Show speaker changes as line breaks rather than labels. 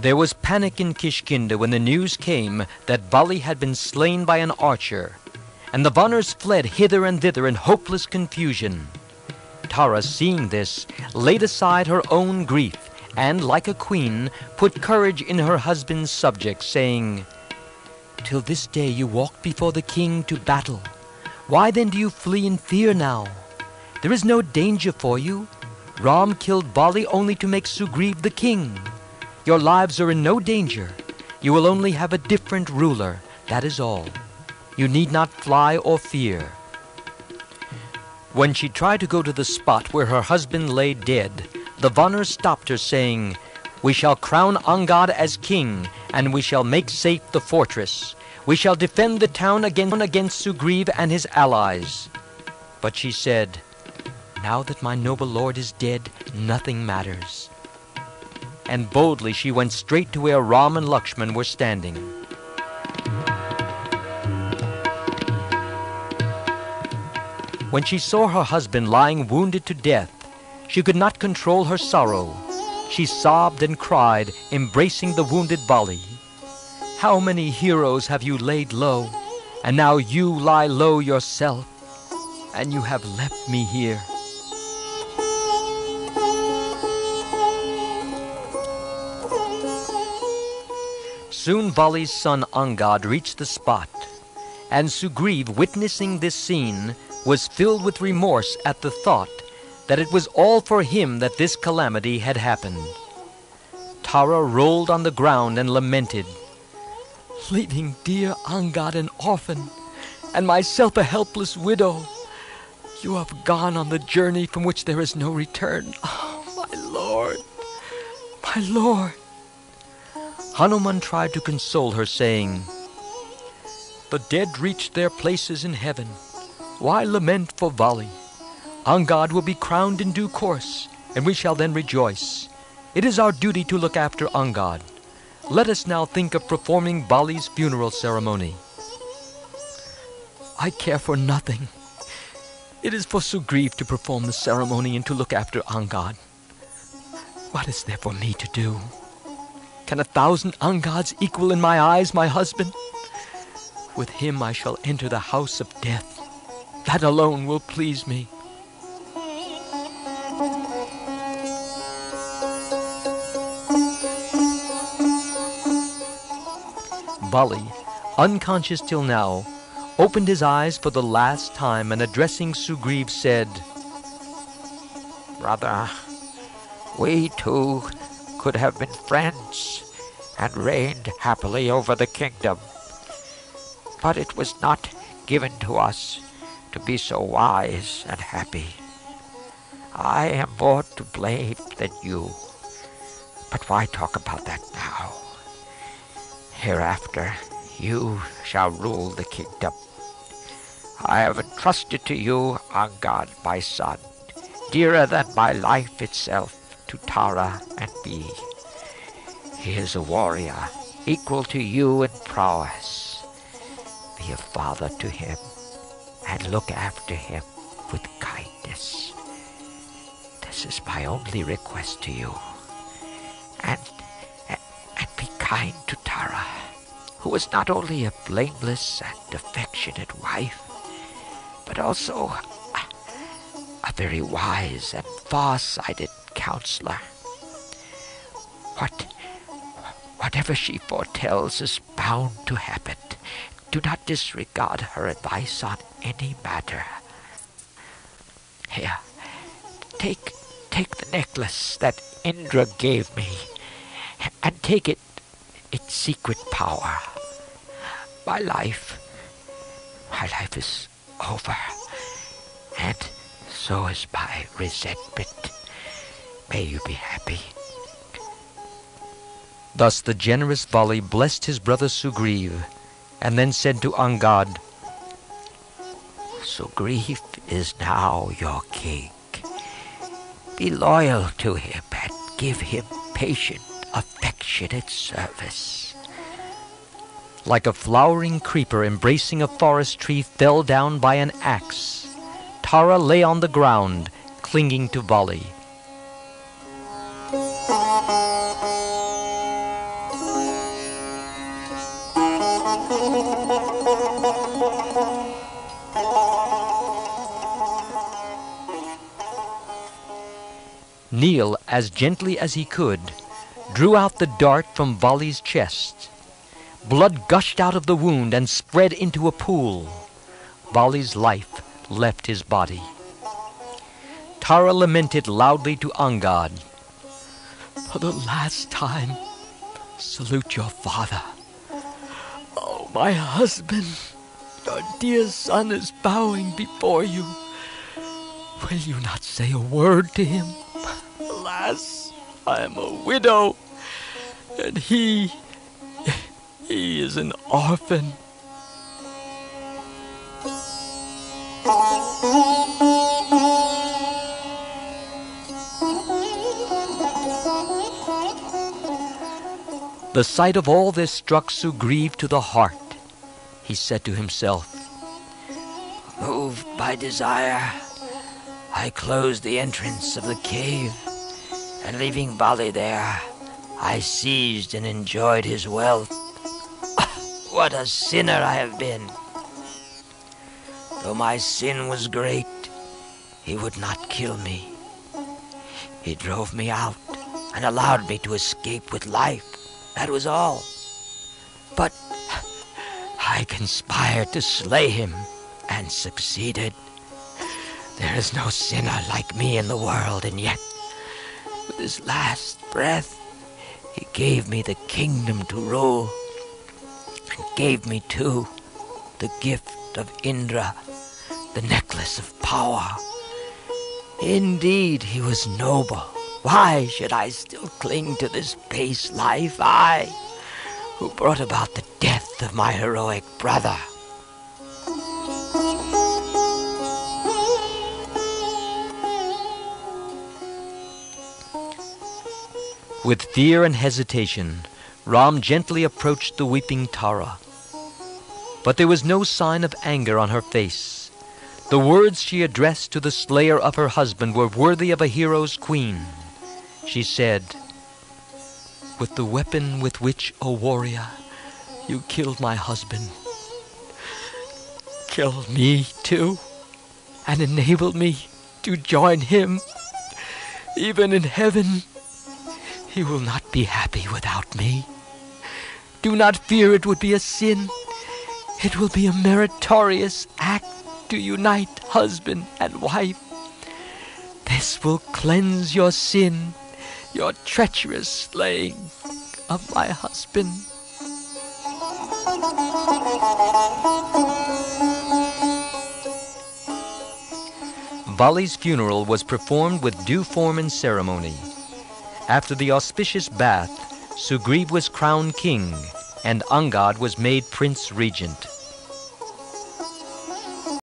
There was panic in Kishkinda when the news came that Vali had been slain by an archer, and the Vanars fled hither and thither in hopeless confusion. Tara, seeing this, laid aside her own grief, and, like a queen, put courage in her husband's subjects, saying, "Till this day you walked before the king to battle. Why then do you flee in fear now? There is no danger for you. Ram killed Vali only to make Sugriv the king. Your lives are in no danger. You will only have a different ruler, that is all. You need not fly or fear." When she tried to go to the spot where her husband lay dead, the Vanars stopped her, saying, "We shall crown Angad as king, and we shall make safe the fortress. We shall defend the town against Sugriv and his allies." But she said, "Now that my noble lord is dead, nothing matters." And boldly she went straight to where Ram and Lakshman were standing. When she saw her husband lying wounded to death, she could not control her sorrow. She sobbed and cried, embracing the wounded Vali. "How many heroes have you laid low, and now you lie low yourself, and you have left me here." Soon Vali's son Angad reached the spot, and Sugriv, witnessing this scene, was filled with remorse at the thought that it was all for him that this calamity had happened. Tara rolled on the ground and lamented, "Leaving dear Angad an orphan, and myself a helpless widow, you have gone on the journey from which there is no return. Oh, my Lord, my Lord!" Hanuman tried to console her, saying, "The dead reached their places in heaven. Why lament for Vali? Angad will be crowned in due course, and we shall then rejoice. It is our duty to look after Angad. Let us now think of performing Vali's funeral ceremony." "I care for nothing. It is for Sugriv to perform the ceremony and to look after Angad. What is there for me to do? Can 1,000 Angads equal in my eyes my husband? With him I shall enter the house of death. That alone will please me." Vali, unconscious till now, opened his eyes for the last time, and addressing Sugriv said,
"Brother, we two could have been friends and reigned happily over the kingdom. But it was not given to us to be so wise and happy. I am more to blame than you. But why talk about that now? Hereafter you shall rule the kingdom. I have entrusted to you Angad, my son, dearer than my life itself to Tara and me. He is a warrior, equal to you in prowess. Be a father to him, and look after him with kindness. This is my only request to you. And be kind to Tara, who is not only a blameless and affectionate wife, but also a very wise and far-sighted counselor. Whatever she foretells is bound to happen. Do not disregard her advice on any matter. Here, take the necklace that Indra gave me, and take its secret power. My life is over, and so is my resentment. May you be happy."
Thus the generous Vali blessed his brother Sugriv, and then said to Angad,
"Sugriv is now your king. Be loyal to him and give him patient, affectionate service.
Like a flowering creeper embracing a forest tree felled down by an axe, Tara lay on the ground, clinging to Vali. Neil, as gently as he could, drew out the dart from Vali's chest. Blood gushed out of the wound and spread into a pool. Vali's life left his body. Tara lamented loudly to Angad.
For the last time, salute your father. Oh, my husband, your dear son is bowing before you. Will you not say a word to him? Alas, I am a widow, and he is an orphan.
The sight of all this struck Sugriv to the heart. He said to himself,
Moved by desire, I closed the entrance of the cave, and leaving Vali there, I seized and enjoyed his wealth. What a sinner I have been! Though my sin was great, he would not kill me. He drove me out and allowed me to escape with life. That was all. But I conspired to slay him and succeeded. There is no sinner like me in the world, and yet, with his last breath, he gave me the kingdom to rule, and gave me, too, the gift of Indra, the necklace of power. Indeed, he was noble. Why should I still cling to this base life, I, who brought about the death of my heroic brother?
With fear and hesitation, Ram gently approached the weeping Tara. But there was no sign of anger on her face. The words she addressed to the slayer of her husband were worthy of a hero's queen. She said,
With the weapon with which, O warrior, you killed my husband, kill me too, and enable me to join him. Even in heaven, he will not be happy without me. Do not fear it would be a sin. It will be a meritorious act to unite husband and wife. This will cleanse your sin, your treacherous slaying of my husband.
Vali's funeral was performed with due form and ceremony. After the auspicious bath, Sugriv was crowned king, and Angad was made prince regent.